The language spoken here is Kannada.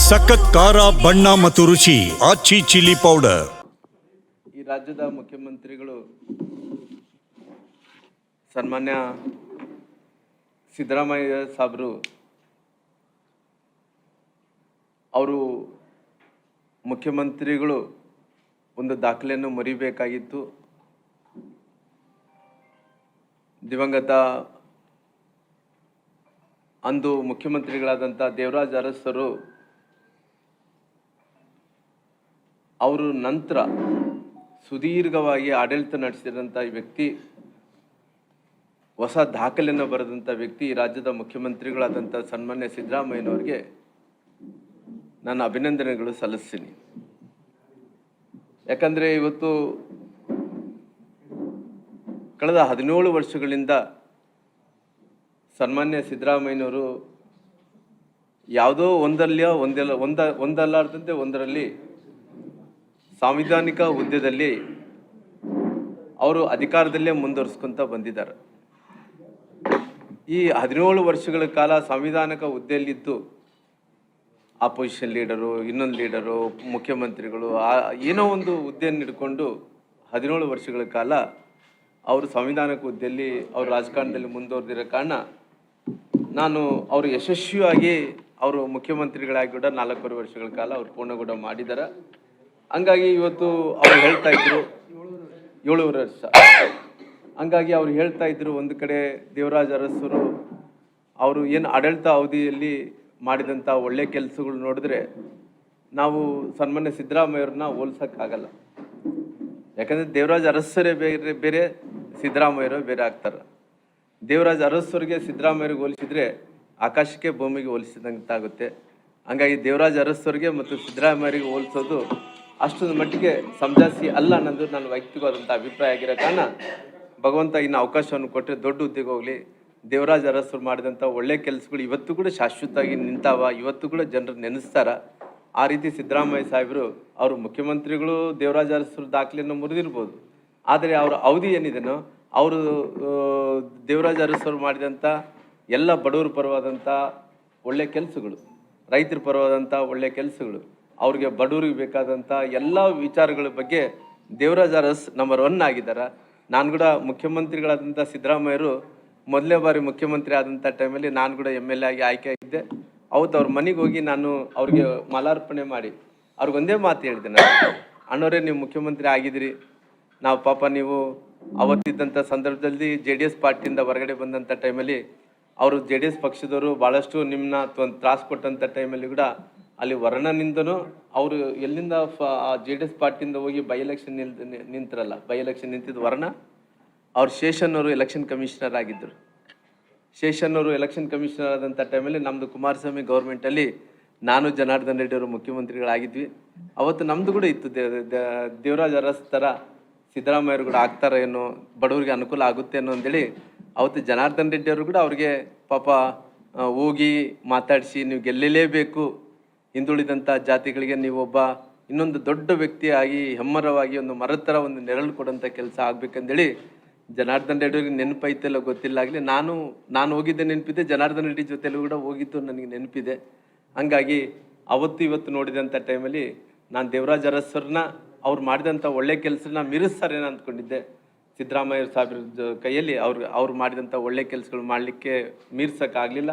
ಸಖತ್ ಖಾರ ಬಣ್ಣ ಮತ್ತು ರುಚಿ ಆಚಿ ಚಿಲ್ಲಿ ಪೌಡರ್. ಈ ರಾಜ್ಯದ ಮುಖ್ಯಮಂತ್ರಿಗಳು ಸನ್ಮಾನ್ಯ ಸಿದ್ದರಾಮಯ್ಯ ಸಾಹೇಬರು ಅವರು ಮುಖ್ಯಮಂತ್ರಿಗಳು ಒಂದು ದಾಖಲೆಯನ್ನು ಮರಿಬೇಕಾಗಿತ್ತು. ದಿವಂಗತ ಅಂದು ಮುಖ್ಯಮಂತ್ರಿಗಳಾದಂಥ ದೇವರಾಜ ಅರಸರು ಅವರು ನಂತರ ಸುದೀರ್ಘವಾಗಿ ಆಡಳಿತ ನಡೆಸಿದಂಥ ವ್ಯಕ್ತಿ, ಹೊಸ ದಾಖಲೆಯನ್ನು ಬರೆದಂಥ ವ್ಯಕ್ತಿ, ರಾಜ್ಯದ ಮುಖ್ಯಮಂತ್ರಿಗಳಾದಂಥ ಸನ್ಮಾನ್ಯ ಸಿದ್ದರಾಮಯ್ಯನವರಿಗೆ ನಾನು ಅಭಿನಂದನೆಗಳು ಸಲ್ಲಿಸ್ತೀನಿ. ಯಾಕಂದರೆ ಇವತ್ತು ಕಳೆದ 17 ವರ್ಷಗಳಿಂದ ಸನ್ಮಾನ್ಯ ಸಿದ್ದರಾಮಯ್ಯನವರು ಯಾವುದೋ ಒಂದಲ್ಲಾರ್ದಂತೆ ಒಂದರಲ್ಲಿ ಸಾಂವಿಧಾನಿಕ ಹುದ್ದೆಯಲ್ಲಿ ಅವರು ಅಧಿಕಾರದಲ್ಲೇ ಮುಂದುವರಿಸ್ಕೊಂತ ಬಂದಿದ್ದಾರೆ. ಈ 17 ವರ್ಷಗಳ ಕಾಲ ಸಾಂವಿಧಾನಿಕ ಹುದ್ದೆಯಲ್ಲಿದ್ದು ಆಪೋಸಿಷನ್ ಲೀಡರು, ಇನ್ನೊಂದು ಲೀಡರು, ಮುಖ್ಯಮಂತ್ರಿಗಳು ಏನೋ ಒಂದು ಹುದ್ದೆಯನ್ನು ಹಿಡ್ಕೊಂಡು 17 ವರ್ಷಗಳ ಕಾಲ ಅವರು ಸಂವಿಧಾನಿಕ ಹುದ್ದೆಯಲ್ಲಿ ಅವರು ರಾಜಕಾರಣದಲ್ಲಿ ಮುಂದುವರೆದಿರೋ ಕಾರಣ ನಾನು ಅವರು ಯಶಸ್ವಿಯಾಗಿ ಅವರು ಮುಖ್ಯಮಂತ್ರಿಗಳಾಗಿ ಕೂಡ 4.5 ವರ್ಷಗಳ ಕಾಲ ಅವರು ಪೂರ್ಣಗೊಂಡ ಮಾಡಿದ್ದಾರೆ. ಹಂಗಾಗಿ ಇವತ್ತು ಅವ್ರು ಹೇಳ್ತಾ ಇದ್ರು 7 ವರ್ಷ. ಹಂಗಾಗಿ ಅವ್ರು ಹೇಳ್ತಾ ಇದ್ರು, ಒಂದು ಕಡೆ ದೇವರಾಜ ಅರಸರು ಅವರು ಏನು ಆಡಳಿತ ಅವಧಿಯಲ್ಲಿ ಮಾಡಿದಂಥ ಒಳ್ಳೆ ಕೆಲಸಗಳು ನೋಡಿದ್ರೆ ನಾವು ಸನ್ಮಾನ್ಯ ಸಿದ್ದರಾಮಯ್ಯವ್ರನ್ನ ಹೋಲ್ಸೋಕ್ಕಾಗಲ್ಲ. ಯಾಕಂದರೆ ದೇವರಾಜ ಅರಸರೇ ಬೇರೆ, ಸಿದ್ದರಾಮಯ್ಯರು ಬೇರೆ ಆಗ್ತಾರೆ. ದೇವರಾಜ ಅರಸರಿಗೆ ಸಿದ್ದರಾಮಯ್ಯರಿಗೆ ಹೋಲಿಸಿದರೆ ಆಕಾಶಕ್ಕೆ ಭೂಮಿಗೆ ಹೋಲಿಸಿದಂತಾಗುತ್ತೆ. ಹಂಗಾಗಿ ದೇವರಾಜ ಅರಸರಿಗೆ ಮತ್ತು ಸಿದ್ದರಾಮಯ್ಯರಿಗೆ ಹೋಲಿಸೋದು ಅಷ್ಟೊಂದು ಮಟ್ಟಿಗೆ ಸಮಜಾಸಿ ಅಲ್ಲ ಅನ್ನೋದು ನನ್ನ ವೈಯಕ್ತಿಕವಾದಂಥ ಅಭಿಪ್ರಾಯ ಆಗಿರೋ ಕಾರಣ ಭಗವಂತ ಇನ್ನು ಅವಕಾಶವನ್ನು ಕೊಟ್ಟರೆ ದೊಡ್ಡ ಹುದ್ದೆಗೆ ಹೋಗಲಿ. ದೇವರಾಜ ಅರಸರು ಮಾಡಿದಂಥ ಒಳ್ಳೆ ಕೆಲಸಗಳು ಇವತ್ತು ಕೂಡ ಶಾಶ್ವತವಾಗಿ ನಿಂತಾವ, ಇವತ್ತು ಕೂಡ ಜನರು ನೆನೆಸ್ತಾರ. ಆ ರೀತಿ ಸಿದ್ದರಾಮಯ್ಯ ಸಾಹೇಬರು ಅವರು ಮುಖ್ಯಮಂತ್ರಿಗಳು ದೇವರಾಜ ಅರಸರು ದಾಖಲೆಯನ್ನು ಮುರಿದಿರ್ಬೋದು, ಆದರೆ ಅವರ ಅವಧಿ ಏನಿದೆನೋ ಅವರು ದೇವರಾಜ ಅರಸರು ಮಾಡಿದಂಥ ಎಲ್ಲ ಬಡವರ ಪರವಾದಂಥ ಒಳ್ಳೆ ಕೆಲಸಗಳು, ರೈತರ ಪರವಾದಂಥ ಒಳ್ಳೆ ಕೆಲಸಗಳು, ಅವ್ರಿಗೆ ಬಡವರಿಗೆ ಬೇಕಾದಂಥ ಎಲ್ಲ ವಿಚಾರಗಳ ಬಗ್ಗೆ ದೇವರಾಜ ಅರಸ್ ನಂಬರ್ 1 ಆಗಿದ್ದಾರೆ. ನಾನು ಕೂಡ ಮುಖ್ಯಮಂತ್ರಿಗಳಾದಂಥ ಸಿದ್ದರಾಮಯ್ಯರು ಮೊದಲನೇ ಬಾರಿ ಮುಖ್ಯಮಂತ್ರಿ ಆದಂಥ ಟೈಮಲ್ಲಿ ನಾನು ಕೂಡ MLA ಆಗಿ ಆಯ್ಕೆ ಆಗಿದ್ದೆ. ಅವತ್ತು ಅವ್ರ ಮನೆಗೆ ಹೋಗಿ ನಾನು ಅವ್ರಿಗೆ ಮಾಲಾರ್ಪಣೆ ಮಾಡಿ ಅವ್ರಿಗೊಂದೇ ಮಾತು ಹೇಳಿದೆ, ನಾನು ಅಣ್ಣವರೇ ನೀವು ಮುಖ್ಯಮಂತ್ರಿ ಆಗಿದ್ದೀರಿ, ನಾವು ಪಾಪ ನೀವು ಅವತ್ತಿದ್ದಂಥ ಸಂದರ್ಭದಲ್ಲಿ JDS ಪಾರ್ಟಿಯಿಂದ ಹೊರಗಡೆ ಬಂದಂಥ ಟೈಮಲ್ಲಿ ಅವರು JDS ಪಕ್ಷದವರು ಭಾಳಷ್ಟು ನಿಮ್ಮನ್ನ ತ್ರಾಸು ಕೊಟ್ಟಂಥ ಟೈಮಲ್ಲಿ ಕೂಡ ಅಲ್ಲಿ ವರ್ಣನಿಂದನೂ ಅವರು ಎಲ್ಲಿಂದ JDS ಪಾರ್ಟಿಯಿಂದ ಹೋಗಿ ಬೈ ಎಲೆಕ್ಷನ್ ನಿಂತಿರಲ್ಲ, ಬೈ ಎಲೆಕ್ಷನ್ ನಿಂತಿದ್ದು ವರ್ಣ. ಅವ್ರು ಶೇಷನ್ನವರು ಎಲೆಕ್ಷನ್ ಕಮಿಷನರ್ ಆಗಿದ್ದರು. ಶೇಷನ್ನವರು ಎಲೆಕ್ಷನ್ ಕಮಿಷನರ್ ಆದಂಥ ಟೈಮಲ್ಲಿ ನಮ್ಮದು ಕುಮಾರಸ್ವಾಮಿ ಗೌರ್ಮೆಂಟಲ್ಲಿ ನಾನು ಜನಾರ್ದನ್ ರೆಡ್ಡಿ ಅವರು ಮುಖ್ಯಮಂತ್ರಿಗಳಾಗಿದ್ವಿ. ಅವತ್ತು ನಮ್ಮದು ಕೂಡ ಇತ್ತು, ದೇವರಾಜ ಅರಸ್ ಥರ ಸಿದ್ದರಾಮಯ್ಯರು ಕೂಡ ಆಗ್ತಾರೇನೋ, ಬಡವರಿಗೆ ಅನುಕೂಲ ಆಗುತ್ತೆ ಅನ್ನೋ ಅಂತೇಳಿ ಅವತ್ತು ಜನಾರ್ದನ್ ರೆಡ್ಡಿ ಅವರು ಕೂಡ ಅವ್ರಿಗೆ ಪಾಪ ಹೋಗಿ ಮಾತಾಡಿಸಿ, ನೀವು ಗೆಲ್ಲಲೇಬೇಕು, ಹಿಂದುಳಿದಂಥ ಜಾತಿಗಳಿಗೆ ನೀವೊಬ್ಬ ಇನ್ನೊಂದು ದೊಡ್ಡ ವ್ಯಕ್ತಿಯಾಗಿ ಹೆಮ್ಮರವಾಗಿ ಒಂದು ಮರದ ಥರ ಒಂದು ನೆರಳು ಕೊಡೋಂಥ ಕೆಲಸ ಆಗ್ಬೇಕಂದೇಳಿ ಜನಾರ್ದನ್ ರೆಡ್ಡಿ ಅವ್ರಿಗೆ ನೆನಪೈತೆಲ್ಲ ಗೊತ್ತಿಲ್ಲ ಆಗಲಿ, ನಾನು ಹೋಗಿದ್ದೆ ನೆನಪಿದೆ, ಜನಾರ್ದನ್ ರೆಡ್ಡಿ ಜೊತೆಲೂ ಕೂಡ ಹೋಗಿದ್ದು ನನಗೆ ನೆನಪಿದೆ. ಹಂಗಾಗಿ ಅವತ್ತು ಇವತ್ತು ನೋಡಿದಂಥ ಟೈಮಲ್ಲಿ ನಾನು ದೇವರಾಜ ಅರಸರನ್ನ ಅವ್ರು ಮಾಡಿದಂಥ ಒಳ್ಳೆ ಕೆಲಸನ ಮೀರಿಸ್ತಾರೇನೋ ಅಂದ್ಕೊಂಡಿದ್ದೆ. ಸಿದ್ದರಾಮಯ್ಯ ಸಾಹೇಬ್ರ ಕೈಯಲ್ಲಿ ಅವ್ರು ಮಾಡಿದಂಥ ಒಳ್ಳೆ ಕೆಲಸಗಳು ಮಾಡಲಿಕ್ಕೆ ಮೀರ್ಸೋಕ್ಕಾಗಲಿಲ್ಲ.